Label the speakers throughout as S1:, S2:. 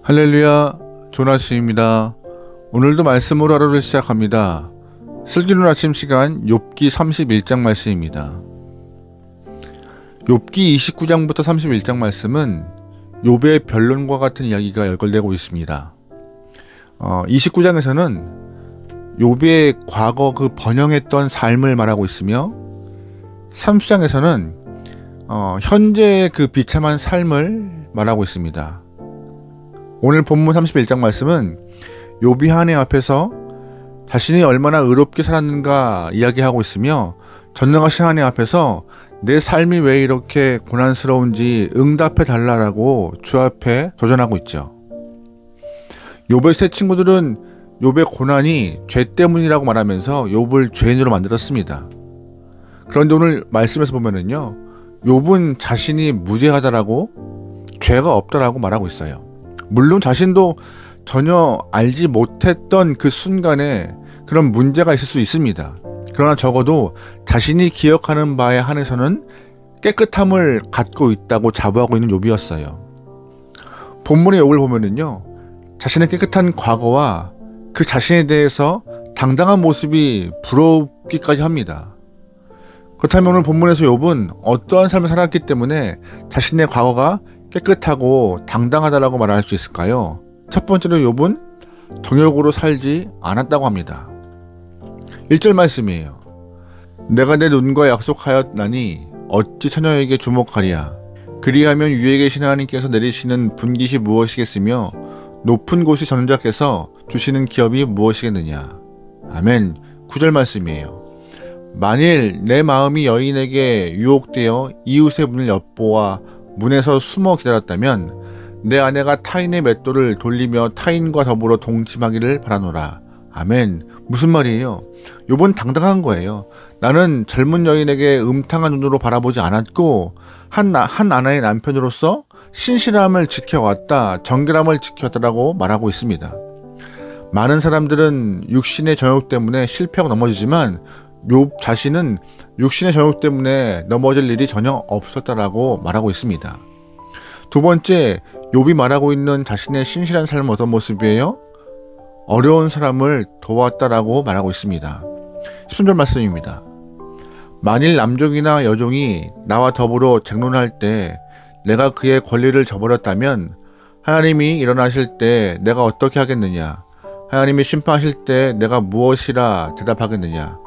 S1: 할렐루야, 조나스입니다. 오늘도 말씀으로 하루를 시작합니다. 슬기로운 아침 시간 욥기 31장 말씀입니다. 욥기 29장부터 31장 말씀은 욥의 변론과 같은 이야기가 연결되고 있습니다. 29장에서는 욥의 과거 그 번영했던 삶을 말하고 있으며 30장에서는 현재의 그 비참한 삶을 말하고 있습니다. 오늘 본문 31장 말씀은 욥이 하나님 앞에서 자신이 얼마나 의롭게 살았는가 이야기하고 있으며 전능하신 하나님 앞에서 내 삶이 왜 이렇게 고난스러운지 응답해 달라라고 주 앞에 도전하고 있죠. 욥의 세 친구들은 욥의 고난이 죄 때문이라고 말하면서 욥을 죄인으로 만들었습니다. 그런데 오늘 말씀에서 보면은요, 욥은 자신이 무죄하다라고 죄가 없다라고 말하고 있어요. 물론 자신도 전혀 알지 못했던 그 순간에 그런 문제가 있을 수 있습니다. 그러나 적어도 자신이 기억하는 바에 한해서는 깨끗함을 갖고 있다고 자부하고 있는 욥이었어요. 본문의 욥을 보면은요, 자신의 깨끗한 과거와 그 자신에 대해서 당당한 모습이 부럽기까지 합니다. 그렇다면 오늘 본문에서 욥은 어떠한 삶을 살았기 때문에 자신의 과거가 깨끗하고 당당하다라고 말할 수 있을까요? 첫 번째로 욥은 정욕으로 살지 않았다고 합니다. 1절 말씀이에요. 내가 내 눈과 약속하였나니 어찌 처녀에게 주목하리야. 그리하면 위에 계신 하나님께서 내리시는 분깃이 무엇이겠으며 높은 곳이 전작해서 주시는 기업이 무엇이겠느냐. 아멘. 9절 말씀이에요. 만일 내 마음이 여인에게 유혹되어 이웃의 문을 엿보아 문에서 숨어 기다렸다면 내 아내가 타인의 맷돌을 돌리며 타인과 더불어 동침하기를 바라노라. 아멘. 무슨 말이에요? 욥은 당당한 거예요. 나는 젊은 여인에게 음탕한 눈으로 바라보지 않았고 한 아내의 남편으로서 신실함을 지켜왔다, 정결함을 지켰다라고 말하고 있습니다. 많은 사람들은 육신의 정욕 때문에 실패하고 넘어지지만 욥 자신은 육신의 정욕 때문에 넘어질 일이 전혀 없었다라고 말하고 있습니다. 두 번째, 욥이 말하고 있는 자신의 신실한 삶은 어떤 모습이에요? 어려운 사람을 도왔다라고 말하고 있습니다. 13절 말씀입니다. 만일 남종이나 여종이 나와 더불어 쟁론할 때 내가 그의 권리를 저버렸다면 하나님이 일어나실 때 내가 어떻게 하겠느냐? 하나님이 심판하실 때 내가 무엇이라 대답하겠느냐?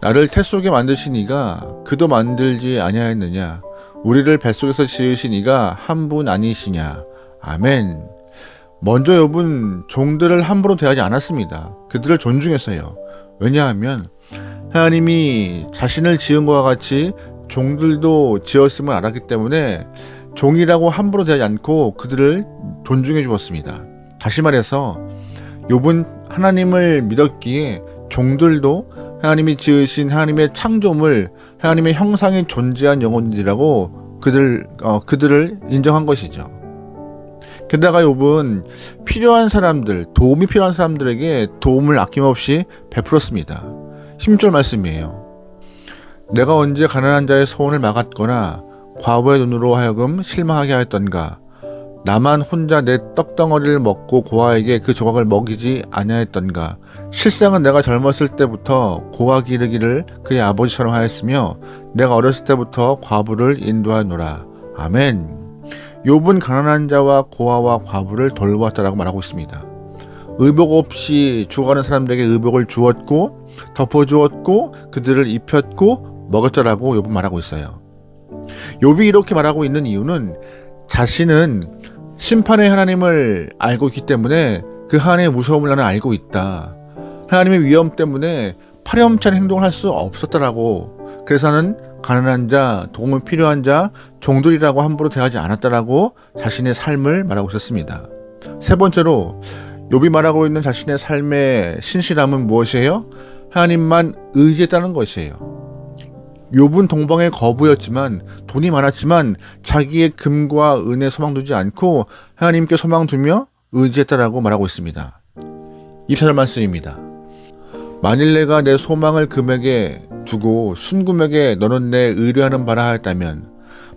S1: 나를 태 속에 만드신 이가 그도 만들지 아니하였느냐? 우리를 뱃속에서 지으신 이가 한 분 아니시냐? 아멘. 먼저 욥은 종들을 함부로 대하지 않았습니다. 그들을 존중했어요. 왜냐하면 하나님이 자신을 지은 것과 같이 종들도 지었음을 알았기 때문에 종이라고 함부로 대하지 않고 그들을 존중해 주었습니다. 다시 말해서 욥은 하나님을 믿었기에 종들도 하나님이 지으신 하나님의 창조물, 하나님의 형상에 존재한 영혼들이라고 그들을 인정한 것이죠. 게다가 욥은 필요한 사람들, 도움이 필요한 사람들에게 도움을 아낌없이 베풀었습니다. 16절 말씀이에요. 내가 언제 가난한 자의 소원을 막았거나 과부의 눈으로 하여금 실망하게 하였던가. 나만 혼자 내 떡덩어리를 먹고 고아에게 그 조각을 먹이지 아니하였던가. 실상은 내가 젊었을 때부터 고아기 이르기를 그의 아버지처럼 하였으며 내가 어렸을 때부터 과부를 인도하노라. 아멘. 욥은 가난한 자와 고아와 과부를 돌보았다라고 말하고 있습니다. 의복 없이 죽어가는 사람들에게 의복을 주었고 덮어주었고 그들을 입혔고 먹였다라고 욥은 말하고 있어요. 욥이 이렇게 말하고 있는 이유는 자신은 심판의 하나님을 알고 있기 때문에 그 하나님의 무서움을 나는 알고 있다. 하나님의 위험 때문에 파렴치한 행동을 할 수 없었다라고, 그래서 나는 가난한 자, 도움이 필요한 자, 종들이라고 함부로 대하지 않았다라고 자신의 삶을 말하고 있었습니다. 세 번째로 욥이 말하고 있는 자신의 삶의 신실함은 무엇이에요? 하나님만 의지했다는 것이에요. 욥은 동방의 거부였지만 돈이 많았지만 자기의 금과 은에 소망 두지 않고 하나님께 소망 두며 의지했다라고 말하고 있습니다. 24절 말씀입니다. 만일 내가 내 소망을 금에게 두고 순금에게 너는 내 의뢰하는 바라 하였다면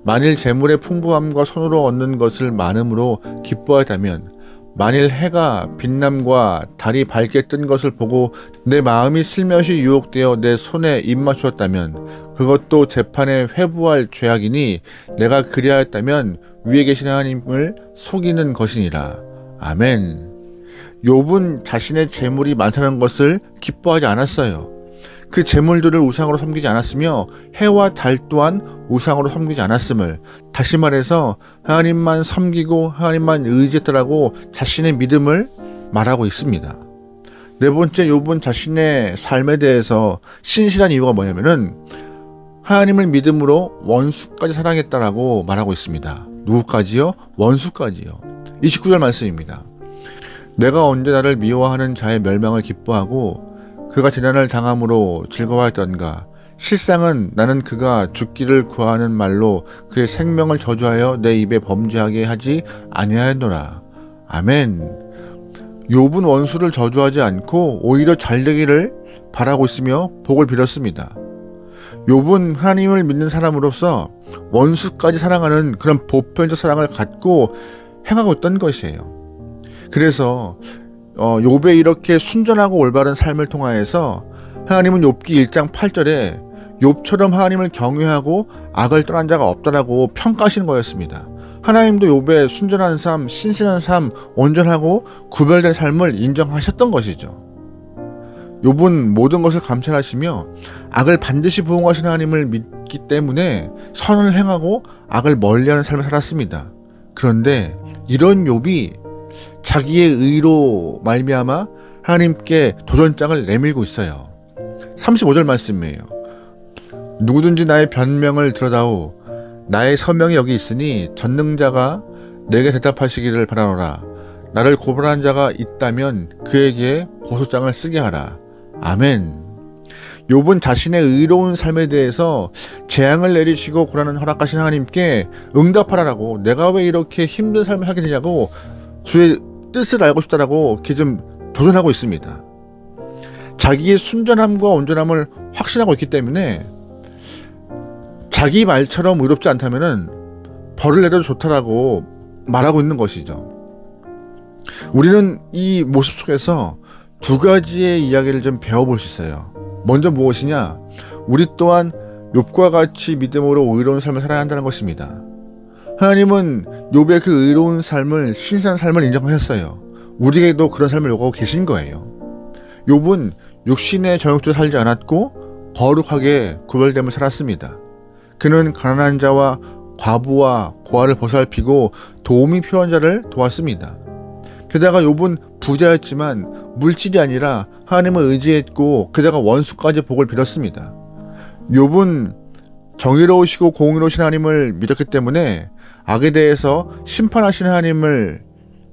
S1: 만일 재물의 풍부함과 손으로 얻는 것을 많음으로 기뻐하다면, 만일 해가 빛남과 달이 밝게 뜬 것을 보고 내 마음이 슬며시 유혹되어 내 손에 입맞추었다면 그것도 재판에 회부할 죄악이니 내가 그리하였다면 위에 계신 하나님을 속이는 것이니라. 아멘. 욥은 자신의 재물이 많다는 것을 기뻐하지 않았어요. 그 재물들을 우상으로 섬기지 않았으며 해와 달 또한 우상으로 섬기지 않았음을, 다시 말해서 하나님만 섬기고 하나님만 의지했다라고 자신의 믿음을 말하고 있습니다. 네 번째, 욥은 자신의 삶에 대해서 신실한 이유가 뭐냐면은 하나님을 믿음으로 원수까지 사랑했다라고 말하고 있습니다. 누구까지요? 원수까지요. 29절 말씀입니다. 내가 언제 나를 미워하는 자의 멸망을 기뻐하고 그가 재난을 당함으로 즐거워했던가. 실상은 나는 그가 죽기를 구하는 말로 그의 생명을 저주하여 내 입에 범죄하게 하지 아니하였노라. 아멘. 욥은 원수를 저주하지 않고 오히려 잘되기를 바라고 있으며 복을 빌었습니다. 욥은 하나님을 믿는 사람으로서 원수까지 사랑하는 그런 보편적 사랑을 갖고 행하고 있던 것이에요. 그래서 욥의 이렇게 순전하고 올바른 삶을 통하여서 하나님은 욥기 1장 8절에 욥처럼 하나님을 경외하고 악을 떠난 자가 없다라고 평가하시는 거였습니다. 하나님도 욥의 순전한 삶, 신실한 삶, 온전하고 구별된 삶을 인정하셨던 것이죠. 욥은 모든 것을 감찰하시며 악을 반드시 보응하시는 하나님을 믿기 때문에 선을 행하고 악을 멀리하는 삶을 살았습니다. 그런데 이런 욥이 자기의 의로 말미암아 하나님께 도전장을 내밀고 있어요. 35절 말씀이에요. 누구든지 나의 변명을 들어다오. 나의 서명이 여기 있으니 전능자가 내게 대답하시기를 바라노라. 나를 고발한 자가 있다면 그에게 고소장을 쓰게 하라. 아멘. 욥은 자신의 의로운 삶에 대해서 재앙을 내리시고 고난을 허락하신 하나님께 응답하라고, 내가 왜 이렇게 힘든 삶을 하게 되냐고 주의 뜻을 알고 싶다라고 이렇게 좀 도전하고 있습니다. 자기의 순전함과 온전함을 확신하고 있기 때문에 자기 말처럼 의롭지 않다면은 벌을 내려도 좋다라고 말하고 있는 것이죠. 우리는 이 모습 속에서 두 가지의 이야기를 좀 배워볼 수 있어요. 먼저 무엇이냐? 우리 또한 욥과 같이 믿음으로 의로운 삶을 살아야 한다는 것입니다. 하나님은 욥의 그 의로운 삶을, 신실한 삶을 인정하셨어요. 우리에게도 그런 삶을 요구하고 계신 거예요. 욥은 육신의 정욕대로 살지 않았고 거룩하게 구별됨을 살았습니다. 그는 가난한 자와 과부와 고아를 보살피고 도움이 필요한 자를 도왔습니다. 게다가 욥은 부자였지만 물질이 아니라 하나님을 의지했고 게다가 원수까지 복을 빌었습니다. 욥은 정의로우시고 공의로우신 하나님을 믿었기 때문에 악에 대해서 심판하시는 하나님을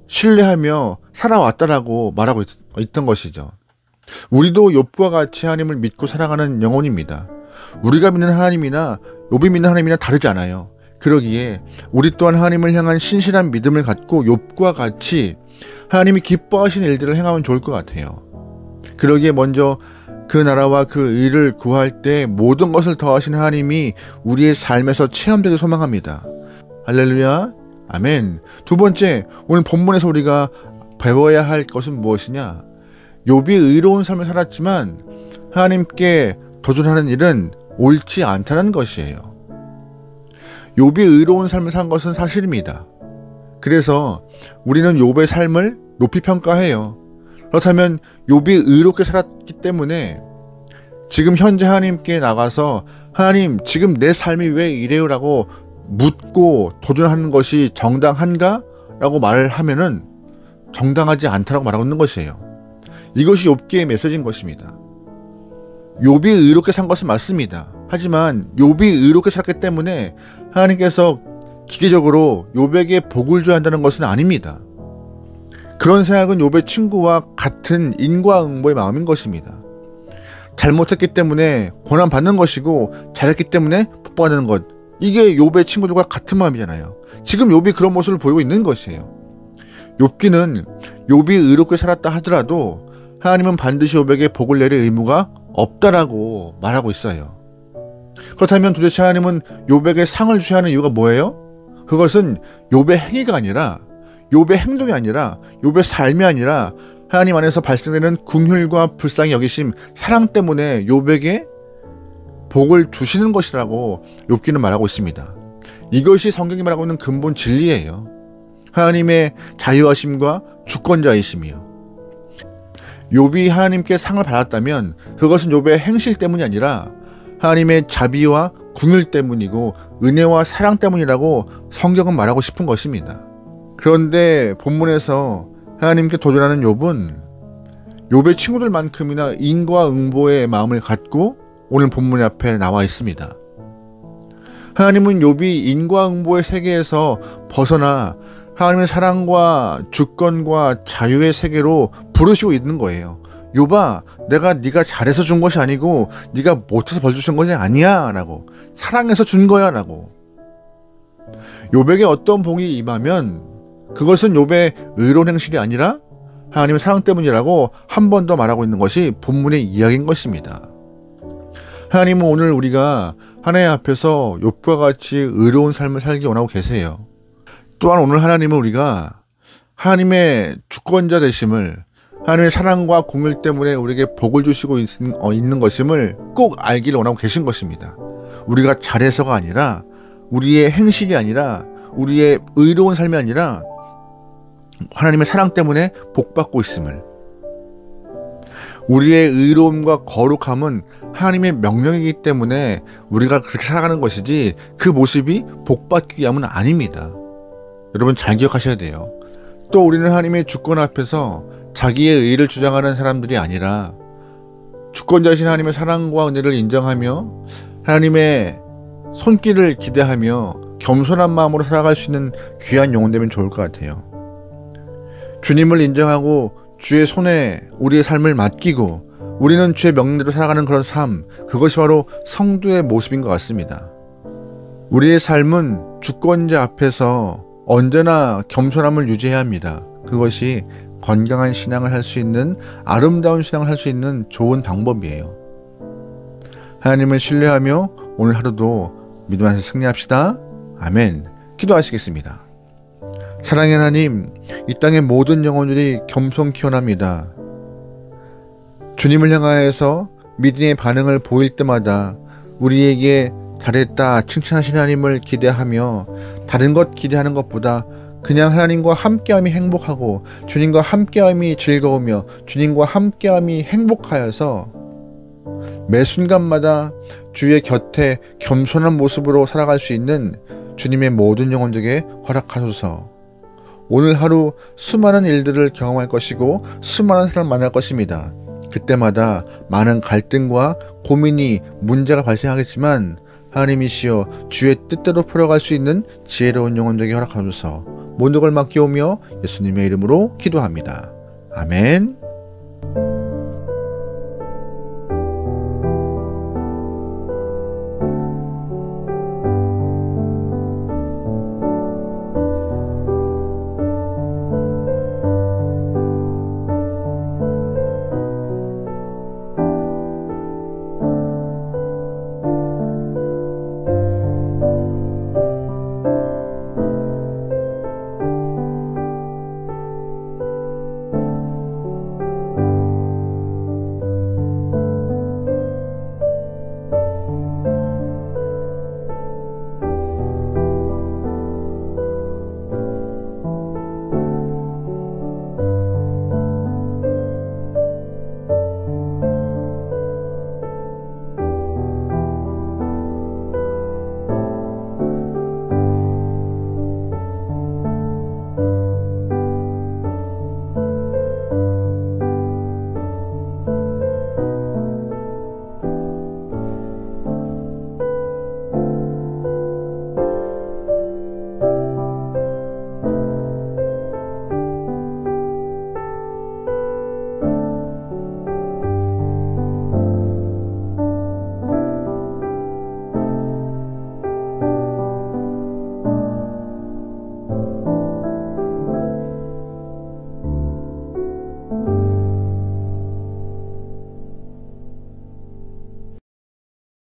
S1: 신뢰하며 살아왔다라고 말하고 있던 것이죠. 우리도 욥과 같이 하나님을 믿고 살아가는 영혼입니다. 우리가 믿는 하나님이나 욥이 믿는 하나님이나 다르지 않아요. 그러기에 우리 또한 하나님을 향한 신실한 믿음을 갖고 욥과 같이 하나님이 기뻐하시는 일들을 행하면 좋을 것 같아요. 그러기에 먼저 그 나라와 그 의를 구할 때 모든 것을 더하신 하나님이 우리의 삶에서 체험되길 소망합니다. 할렐루야, 아멘. 두 번째, 오늘 본문에서 우리가 배워야 할 것은 무엇이냐? 욥이 의로운 삶을 살았지만 하나님께 도전하는 일은 옳지 않다는 것이에요. 욥이 의로운 삶을 산 것은 사실입니다. 그래서 우리는 욥의 삶을 높이 평가해요. 그렇다면 욥이 의롭게 살았기 때문에 지금 현재 하나님께 나가서 하나님, 지금 내 삶이 왜 이래요라고 묻고 도전하는 것이 정당한가? 라고 말을 하면은 정당하지 않다라고 말하고 있는 것이에요. 이것이 욥기의 메시지인 것입니다. 욥이 의롭게 산 것은 맞습니다. 하지만 욥이 의롭게 살았기 때문에 하나님께서 기계적으로 욥에게 복을 줘야 한다는 것은 아닙니다. 그런 생각은 욥의 친구와 같은 인과응보의 마음인 것입니다. 잘못했기 때문에 고난받는 것이고 잘했기 때문에 복받는 것, 이게 욥의 친구들과 같은 마음이잖아요. 지금 욥이 그런 모습을 보이고 있는 것이에요. 욥기는 욥이 의롭게 살았다 하더라도 하나님은 반드시 욥에게 복을 내릴 의무가 없다라고 말하고 있어요. 그렇다면 도대체 하나님은 욥에게 상을 주셔야 하는 이유가 뭐예요? 그것은 욥의 행위가 아니라, 욥의 행동이 아니라, 욥의 삶이 아니라 하나님 안에서 발생되는 긍휼과 불쌍히 여기심, 사랑 때문에 욥에게 복을 주시는 것이라고 욥기는 말하고 있습니다. 이것이 성경이 말하고 있는 근본 진리예요. 하나님의 자유하심과 주권자이심이요. 욥이 하나님께 상을 받았다면 그것은 욥의 행실 때문이 아니라 하나님의 자비와 긍휼 때문이고 은혜와 사랑 때문이라고 성경은 말하고 싶은 것입니다. 그런데 본문에서 하나님께 도전하는 욥은 욥의 친구들만큼이나 인과 응보의 마음을 갖고 오늘 본문 앞에 나와 있습니다. 하나님은 욥이 인과 응보의 세계에서 벗어나 하나님의 사랑과 주권과 자유의 세계로 부르시고 있는 거예요. 욥아, 내가 네가 잘해서 준 것이 아니고 네가 못해서 벌 주신 것이 아니야 라고, 사랑해서 준 거야 라고. 욥에게 어떤 복이 임하면 그것은 욥의 의로운 행실이 아니라 하나님의 사랑 때문이라고 한 번 더 말하고 있는 것이 본문의 이야기인 것입니다. 하나님은 오늘 우리가 하나님 앞에서 욥과 같이 의로운 삶을 살기 원하고 계세요. 또한 오늘 하나님은 우리가 하나님의 주권자 되심을, 하나님의 사랑과 긍휼 때문에 우리에게 복을 주시고 있는 것임을 꼭 알기를 원하고 계신 것입니다. 우리가 잘해서가 아니라, 우리의 행실이 아니라, 우리의 의로운 삶이 아니라 하나님의 사랑 때문에 복받고 있음을, 우리의 의로움과 거룩함은 하나님의 명령이기 때문에 우리가 그렇게 살아가는 것이지 그 모습이 복받기 위함은 아닙니다. 여러분 잘 기억하셔야 돼요. 또 우리는 하나님의 주권 앞에서 자기의 의를 주장하는 사람들이 아니라 주권자신 하나님의 사랑과 은혜를 인정하며 하나님의 손길을 기대하며 겸손한 마음으로 살아갈 수 있는 귀한 영혼 되면 좋을 것 같아요. 주님을 인정하고 주의 손에 우리의 삶을 맡기고 우리는 주의 명령대로 살아가는 그런 삶, 그것이 바로 성도의 모습인 것 같습니다. 우리의 삶은 주권자 앞에서 언제나 겸손함을 유지해야 합니다. 그것이 건강한 신앙을 할 수 있는, 아름다운 신앙을 할 수 있는 좋은 방법이에요. 하나님을 신뢰하며 오늘 하루도 믿음 안에서 승리합시다. 아멘. 기도하시겠습니다. 사랑의 하나님, 이 땅의 모든 영혼들이 겸손히 원합니다. 주님을 향하여서 믿음의 반응을 보일 때마다 우리에게 잘했다 칭찬하신 하나님을 기대하며 다른 것 기대하는 것보다 그냥 하나님과 함께함이 행복하고 주님과 함께함이 즐거우며 주님과 함께함이 행복하여서 매 순간마다 주의 곁에 겸손한 모습으로 살아갈 수 있는 주님의 모든 영혼들에게 허락하소서. 오늘 하루 수많은 일들을 경험할 것이고 수많은 사람을 만날 것입니다. 그때마다 많은 갈등과 고민이, 문제가 발생하겠지만 하나님이시여 주의 뜻대로 풀어갈 수 있는 지혜로운 영혼들에게 허락하소서. 모든 걸 맡기오며 예수님의 이름으로 기도합니다. 아멘.